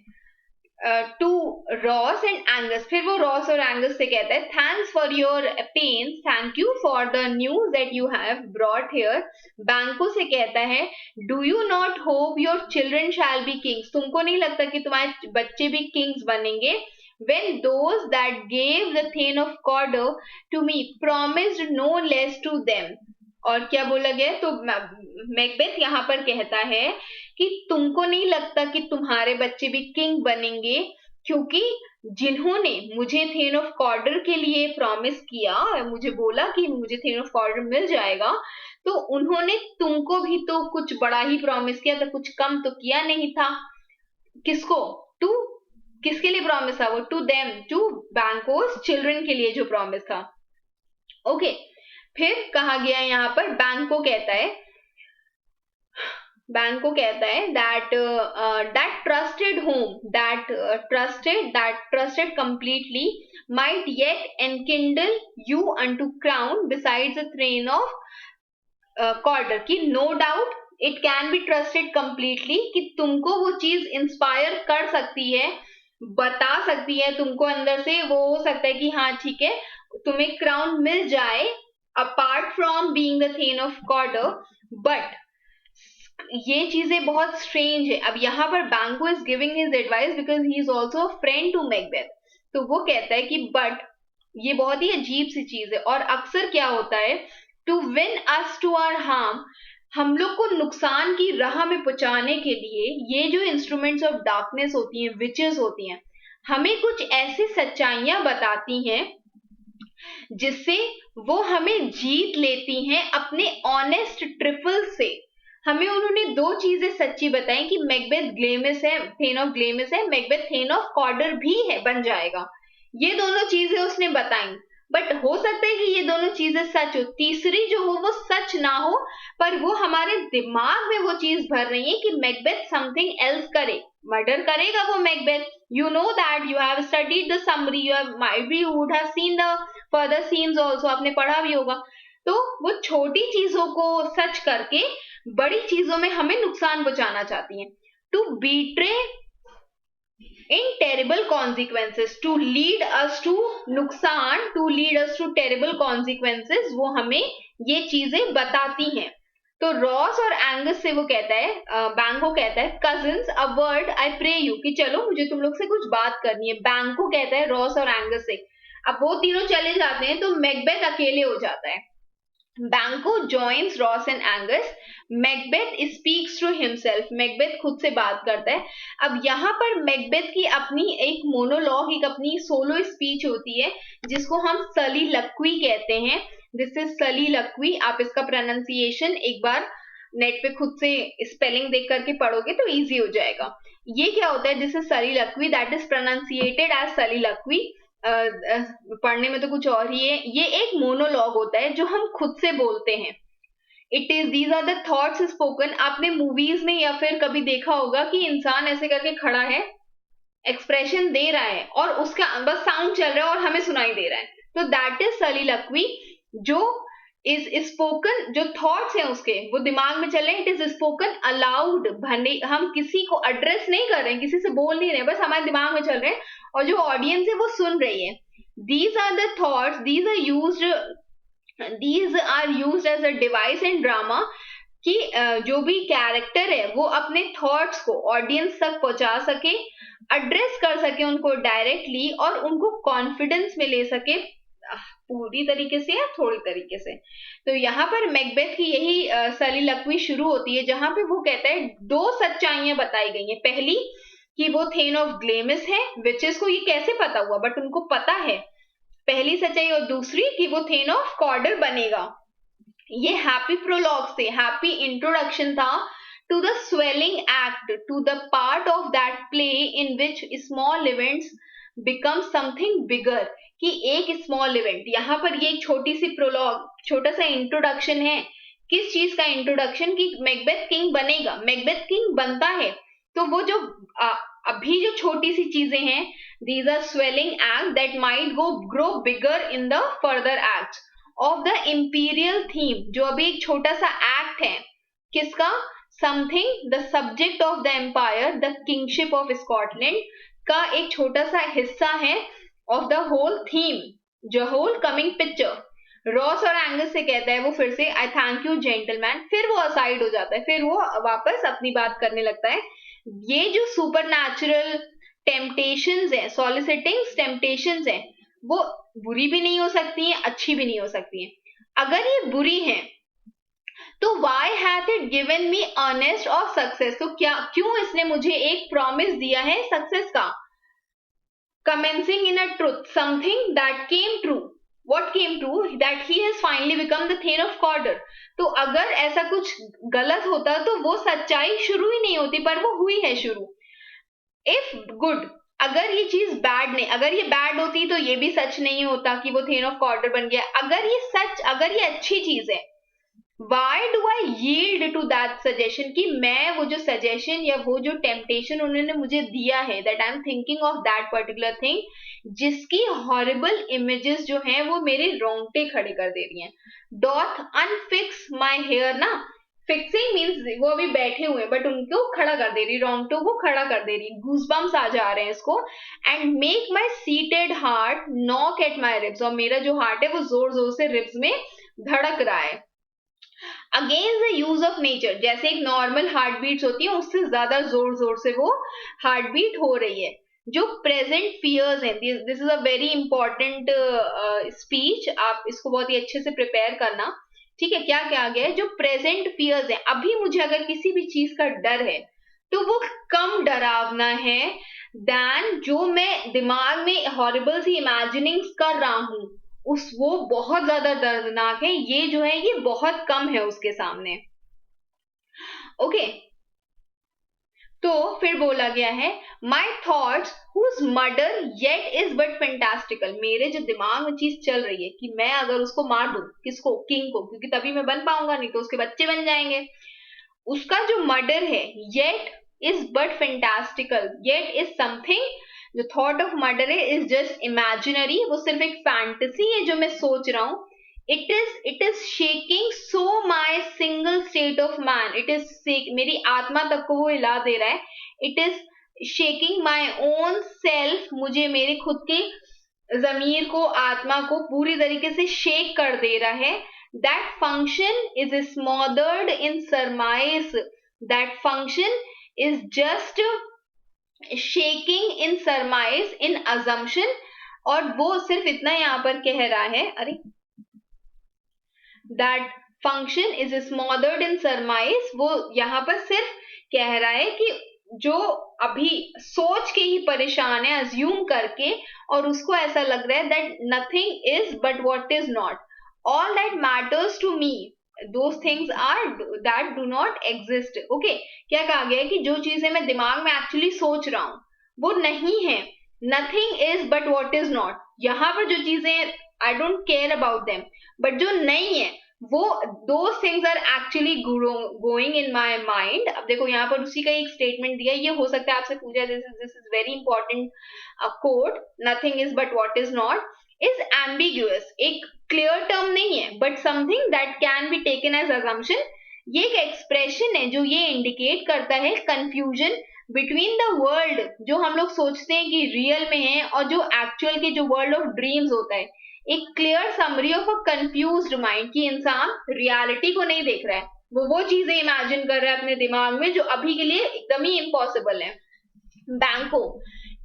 टू रॉस एंड एंगस, फिर वो रॉस और एंगस से कहता है thanks for your pains, thank you for the news that you have brought here. Banquo से कहता है do you not hope your children shall be kings, तुमको नहीं लगता कि तुम्हारे बच्चे भी किंग्स बनेंगे। when those that gave the Thane of Cawdor to me promised no less to them, और क्या बोला गया, तो मैकबेथ यहाँ पर कहता है कि तुमको नहीं लगता कि तुम्हारे बच्चे भी किंग बनेंगे, क्योंकि जिन्होंने मुझे थेन ऑफ कॉर्डर के लिए प्रॉमिस किया, मुझे बोला कि मुझे थेन ऑफ कॉर्डर मिल जाएगा, तो उन्होंने तुमको भी तो कुछ बड़ा ही प्रॉमिस किया था, कुछ कम तो किया नहीं था। किसको, टू, किसके लिए प्रॉमिस था वो, टू देम, टू बैंकोस चिल्ड्रन के लिए जो प्रॉमिस था। ओके, फिर कहा गया यहाँ पर बैंको कहता है that trusted whom that trusted completely might yet enkindle you unto crown besides the throne of Cawdor, की no doubt it can be trusted completely, कि तुमको वो चीज इंस्पायर कर सकती है, बता सकती है तुमको अंदर से, वो हो सकता है कि हाँ ठीक है तुम्हें क्राउन मिल जाए apart from being the thane of Cawdor, but ये चीजें बहुत स्ट्रेंज है। अब यहाँ पर Banquo is giving his advice because he is also friend to Macbeth, तो वो कहता है कि बट ये बहुत ही अजीब सी चीज है, और अक्सर क्या होता है, to win us to our harm, हम लोग को नुकसान की राह में पहुंचाने के लिए ये जो इंस्ट्रूमेंट्स ऑफ डार्कनेस होती हैं, विचेस होती हैं, हमें कुछ ऐसी सच्चाइयां बताती हैं जिससे वो हमें जीत लेती हैं अपने ऑनेस्ट ट्रिफल से। हमें उन्होंने दो चीजें सच्ची बताई कि मैकबेथ ग्लेमिस है, थेन ऑफ ग्लेमिस है, मैकबेथ थेन ऑफ कॉर्डर भी है, बन जाएगा, ये दोनों चीजें उसने बताई, बट हो सकता है कि ये दोनों चीजें सच हो, तीसरी जो हो वो सच ना हो, पर वो हमारे दिमाग में वो चीज भर रही है कि मैकबेथ समथिंग एल्स करे, मर्डर करेगा वो Macbeth. You know that you have studied the summary, you have might be, you would have seen the further scenes also, आपने पढ़ा भी होगा। तो वो छोटी चीजों को सच करके बड़ी चीजों में हमें नुकसान पहुंचाना चाहती हैं। To betray in terrible consequences, to lead us to नुकसान, to lead us to terrible consequences, वो हमें ये चीजें बताती हैं। तो रॉस और एंगस से वो कहता है, बैंको कहता है cousins a word I pray you, कि चलो मुझे तुम लोग से कुछ बात करनी है। बैंको कहता है रॉस और एंगस से, अब वो तीनों चले जाते हैं तो मैकबेथ अकेले हो जाता है। Banquo joins Ross and Angus, Macbeth speaks to himself, Macbeth खुद से बात करता है। अब यहाँ पर मैकबेथ की अपनी एक मोनोलॉग, एक अपनी सोलो स्पीच होती है जिसको हम soliloquy कहते हैं। दिस इज soliloquy, आप इसका प्रोनाउंसिएशन एक बार नेट पे खुद से स्पेलिंग देख करके पढ़ोगे तो इजी हो जाएगा। ये क्या होता है, this is soliloquy, that is pronunciated as soliloquy। पढ़ने में तो कुछ और ही है, ये एक मोनोलॉग होता है जो हम खुद से बोलते हैं। It is these are the thoughts spoken. आपने मूवीज में या फिर कभी देखा होगा कि इंसान ऐसे करके खड़ा है एक्सप्रेशन दे रहा है और उसका बस साउंड चल रहा है और हमें सुनाई दे रहा है, तो दैट इज soliloquy. जो इज स्पोकन, जो थॉट्स हैं उसके वो दिमाग में चल रहे हैं, इट इज स्पोकन अलाउड. भले हम किसी को एड्रेस नहीं कर रहे हैं, किसी से बोल नहीं रहे, बस हमारे दिमाग में चल रहे हैं और जो ऑडियंस है वो सुन रही है. these are the thoughts, these are used as a device in drama कि जो भी कैरेक्टर है वो अपने थॉट्स को ऑडियंस तक पहुंचा सके, एड्रेस कर सके उनको डायरेक्टली और उनको कॉन्फिडेंस में ले सके, पूरी तरीके से या थोड़ी तरीके से. तो यहाँ पर मैकबेथ की यही soliloquy शुरू होती है, जहां पे वो कहता है दो सच्चाइयां बताई गई हैं. पहली कि वो थेन ऑफ ग्लेमिस है, विचेस को ये कैसे पता हुआ, बट उनको पता है, पहली सच्चाई. और दूसरी कि वो थेन ऑफ कॉर्डर बनेगा. ये हैप्पी प्रोलॉग से, हैप्पी इंट्रोडक्शन था to the swelling act, to the part of that play in which small events become something bigger. कि एक स्मॉल इवेंट, यहाँ पर ये छोटी सी प्रोलॉग, छोटा सा इंट्रोडक्शन है. किस चीज का इंट्रोडक्शन? कि मैकबेथ किंग बनेगा. मैकबेथ किंग बनता है तो वो जो अभी जो छोटी सी चीजें हैं, these are swelling acts that might grow bigger in the further acts of the imperial theme. जो अभी एक छोटा सा एक्ट है, किसका? something, the subject of the empire, the kingship of Scotland का एक छोटा सा हिस्सा है of the whole theme, जो whole coming picture. रॉस और एंगस से कहता है वो फिर से, आई थैंक यू जेंटलमैन. फिर वो असाइड हो जाता है, फिर वो वापस अपनी बात करने लगता है. ये जो सुपर नेचुरल टेम्पटेशंस है, सॉलिसिटिंग टेम्पटेशंस है, वो बुरी भी नहीं हो सकती हैं, अच्छी भी नहीं हो सकती हैं. अगर ये बुरी हैं तो why hath it given me earnest of success? तो क्यों इसने मुझे एक प्रॉमिस दिया है सक्सेस का? commencing in a truth, something that came true. What came true? That he has finally become the Thane of Cawdor. तो अगर ऐसा कुछ गलत होता तो वो सच्चाई शुरू ही नहीं होती, पर वो हुई है शुरू. If good, अगर ये चीज बैड नहीं, अगर ये बैड होती तो ये भी सच नहीं होता कि वो थेन ऑफ कॉर्डर बन गया. अगर ये सच, अगर ये अच्छी चीज है, why do I yield to that suggestion? कि मैं वो जो सजेशन या वो जो टेम्पटेशन उन्होंने मुझे दिया है, that I'm thinking of that particular thing, जिसकी हॉरिबल इमेजेस जो हैं वो मेरे रोंगटे खड़े कर दे रही हैं. doth unfix my hair ना, फिक्सिंग मीन्स वो अभी बैठे हुए बट उनको खड़ा कर दे रही, रोंगटो को खड़ा कर दे रही, गूजबम्स आ जा रहे हैं इसको. And make my seated heart knock at my ribs, और मेरा जो हार्ट है वो जोर जोर से रिब्स में धड़क रहा है. Against the use of nature, जैसे एक नॉर्मल हार्ट बीट्स होती है उससे ज्यादा जोर जोर से वो हार्ट बीट हो रही है. जो प्रेजेंट फियर्स हैं, this is a very important speech, आप इसको बहुत ही अच्छे से प्रिपेयर करना. ठीक है, क्या क्या आ गया है? जो प्रेजेंट फियर्स हैं, अभी मुझे अगर किसी भी चीज का डर है तो वो कम डरावना है देन जो मैं दिमाग में हॉरिबल सी इमेजिनिंग्स कर रहा हूं, वो बहुत ज्यादा दर्दनाक है. ये जो है ये बहुत कम है उसके सामने. ओके, तो फिर बोला गया है my thoughts whose murder yet is but fantastical. मेरे जो दिमाग में चीज चल रही है कि मैं अगर उसको मार दूं, किसको? किंग को, क्योंकि तभी मैं बन पाऊंगा, नहीं तो उसके बच्चे बन जाएंगे. उसका जो मर्डर है, yet is but fantastical, yet is something, जो थॉट ऑफ मर्डर है इज जस्ट इमेजिनरी, वो सिर्फ एक फैंटेसी है जो मैं सोच रहा हूं. it is shaking so my single state of man, it is मेरी आत्मा तक को वो हिला दे रहा है. it is shaking my own self, मुझे मेरे खुद के जमीर को, आत्मा को पूरी तरीके से शेक कर दे रहा है. that function is smothered in surmise, that function is just shaking in surmise, in assumption. और वो सिर्फ इतना यहाँ पर कह रहा है, अरे that function is smothered in surmise, वो यहाँ पर सिर्फ कह रहा है कि जो अभी सोच के ही परेशान है, अज्यूम करके, और उसको ऐसा लग रहा है that nothing is but what is not, all that matters to me, those things are that do not exist. okay, क्या कहा गया है कि जो चीजें मैं दिमाग में एक्चुअली सोच रहा हूं वो नहीं है, nothing is but what is not. यहाँ पर जो चीजें I don't care about them, but जो नहीं है वो those things are actually going in my mind. अब देखो यहाँ पर उसी का एक स्टेटमेंट दिया, ये हो सकता है आपसे पूछा, this is very important quote, nothing is but what is not is ambiguous, एक clear term नहीं है, but something that can be taken as assumption. ये एक एक्सप्रेशन है जो ये इंडिकेट करता है कंफ्यूजन बिटवीन द वर्ल्ड जो हम लोग सोचते हैं कि रियल में है और जो एक्चुअल के जो वर्ल्ड ऑफ ड्रीम्स होता है, एक clear summary of a confused mind कि इंसान रियलिटी को नहीं देख रहा है, वो चीजें इमेजिन कर रहा है अपने दिमाग में जो अभी के लिए एकदम ही इम्पॉसिबल है। बैंको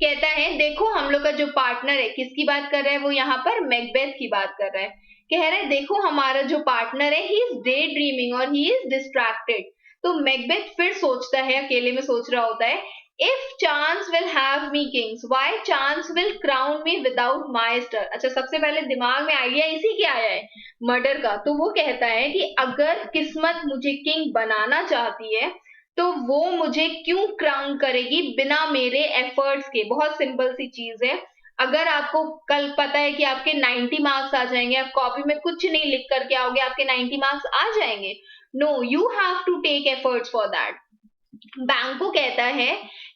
कहता है देखो हम लोग का जो पार्टनर है, किसकी बात कर रहा है वो, यहाँ पर मैकबेथ की बात कर रहा है, कह रहा है देखो हमारा जो पार्टनर है ही इज डे ड्रीमिंग और ही इज डिस्ट्रैक्टेड। तो मैकबेथ फिर सोचता है, अकेले में सोच रहा होता है, if chance will have me kings why chance will crown me without my stir. अच्छा, सबसे पहले दिमाग में आइडिया इसी के आया है, मर्डर का। तो वो कहता है कि अगर किस्मत मुझे किंग बनाना चाहती है तो वो मुझे क्यों क्राउन करेगी बिना मेरे एफर्ट्स के। बहुत सिंपल सी चीज है, अगर आपको कल पता है कि आपके 90 मार्क्स आ जाएंगे, आप कॉपी में कुछ नहीं लिख करके आओगे, आपके 90 मार्क्स आ जाएंगे। No, you have to take efforts for that. Banquo कहता है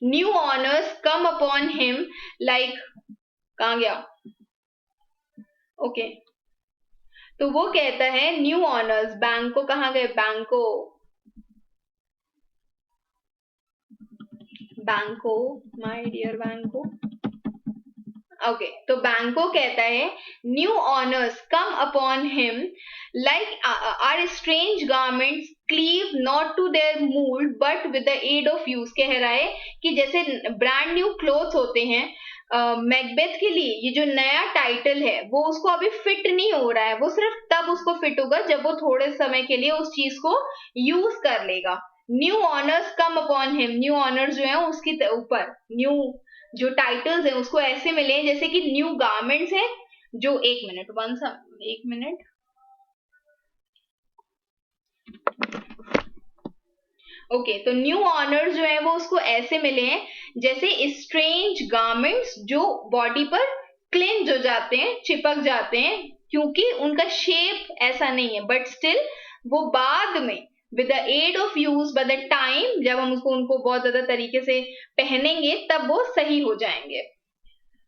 new honours come upon him like, कहाँ गया, ओके तो वो कहता है न्यू ऑनर्स, बैंको कहाँ गए, बैंको माय डियर बैंको, ओके तो बैंको कहता है new honours come upon him like our strange garments cleave not to their mould but with the aid of use. कह रहा है कि जैसे ब्रांड न्यू क्लोथ्स होते हैं, मैकबेथ के लिए ये जो नया टाइटल है वो उसको अभी फिट नहीं हो रहा है, वो सिर्फ तब उसको फिट होगा जब वो थोड़े समय के लिए उस चीज को यूज कर लेगा। New honours come upon him, new honours जो है उसके ऊपर, न्यू जो टाइटल्स हैं उसको ऐसे मिले जैसे कि न्यू गारमेंट्स हैं जो, एक मिनट ओके तो न्यू ऑनर्स जो है वो उसको ऐसे मिले हैं जैसे स्ट्रेंज गारमेंट्स जो बॉडी पर क्लिंज हो जाते हैं, चिपक जाते हैं, क्योंकि उनका शेप ऐसा नहीं है, बट स्टिल वो बाद में with the aid of use by the time जब हम उनको बहुत ज्यादा तरीके से पहनेंगे तब वो सही हो जाएंगे।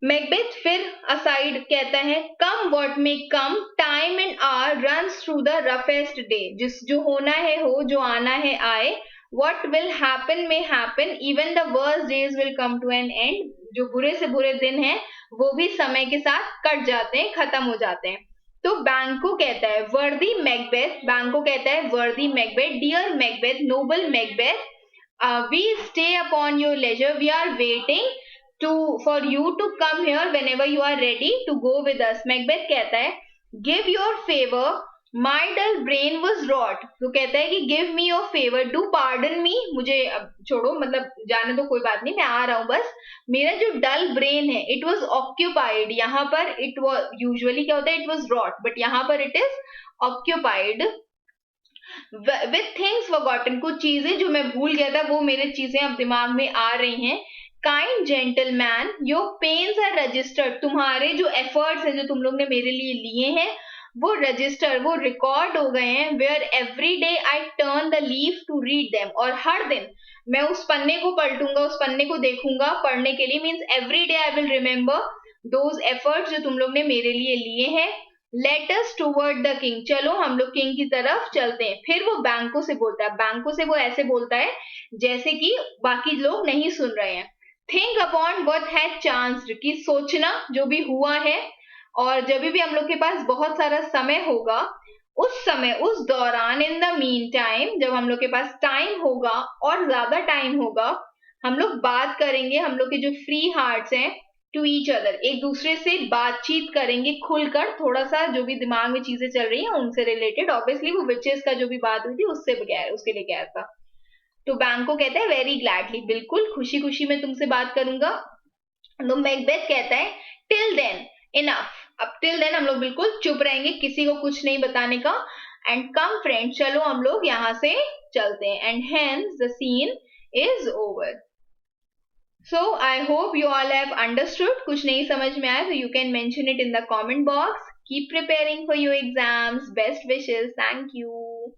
मैकबेथ फिर असाइड कहता है come what may come time and hour runs through the roughest day, जिस जो होना है हो, जो आना है आए, what will happen may happen, even the worst days will come to an end, जो बुरे से बुरे दिन हैं वो भी समय के साथ कट जाते हैं, खत्म हो जाते हैं। तो बैंको कहता है वर्दी मैकबेथ, बैंको कहता है worthy Macbeth, dear Macbeth, noble Macbeth, we stay upon your leisure, we are waiting for you to come here whenever you are ready to go with us। Macbeth कहता है give your favor, my dull brain was wrought, तो कहता है कि give me your favor, do pardon me, मुझे अब छोड़ो, मतलब जाने दो, कोई बात नहीं, मैं आ रहा हूँ, बस मेरा जो डल ब्रेन है it was occupied, यहाँ पर it was usually क्या होता है it was wrought, but यहाँ पर it is occupied with things forgotten, कुछ चीजें जो मैं भूल गया था वो मेरे चीजें अब दिमाग में आ रही हैं। Kind gentleman your pains are registered, तुम्हारे जो एफर्ट्स है जो तुम लोग ने मेरे लिए लिए हैं वो रजिस्टर, वो रिकॉर्ड हो गए हैं। Where every day I turn the leaf to read them, और हर दिन मैं उस पन्ने को पलटूंगा, उस पन्ने को देखूंगा पढ़ने के लिए, means every day I will remember those efforts जो तुम लोग ने मेरे लिए लिए हैं। Let us toward the king, चलो हम लोग किंग की तरफ चलते हैं। फिर वो बैंको से बोलता है, बैंको से वो ऐसे बोलता है जैसे कि बाकी लोग नहीं सुन रहे हैं। Think upon what had chanced, कि सोचना जो भी हुआ है, और जब भी हम लोग के पास बहुत सारा समय होगा, उस समय, उस दौरान, इन द मीन टाइम, जब हम लोग के पास टाइम होगा और ज्यादा टाइम होगा, हम लोग बात करेंगे, हम लोग के जो फ्री हार्ट्स हैं, टू ईच अदर, एक दूसरे से बातचीत करेंगे खुलकर, थोड़ा सा जो भी दिमाग में चीजें चल रही हैं उनसे रिलेटेड, ऑब्वियसली वो विचेस का जो भी बात हुई थी उससे बगैर, उसके लिए क्या था। तो बैंको कहता है वेरी ग्लैडली, बिल्कुल खुशी खुशी मैं तुमसे बात करूंगा। तो मैकबेथ कहता है टिल देन इनफ, अब टिल देन हम लोग बिल्कुल चुप रहेंगे, किसी को कुछ नहीं बताने का। एंड कम फ्रेंड, चलो हम लोग यहाँ से चलते हैं। And hence the scene is over. So I hope you all have understood, कुछ नहीं समझ में आया तो you can mention it in the comment box. Keep preparing for your exams. Best wishes. Thank you.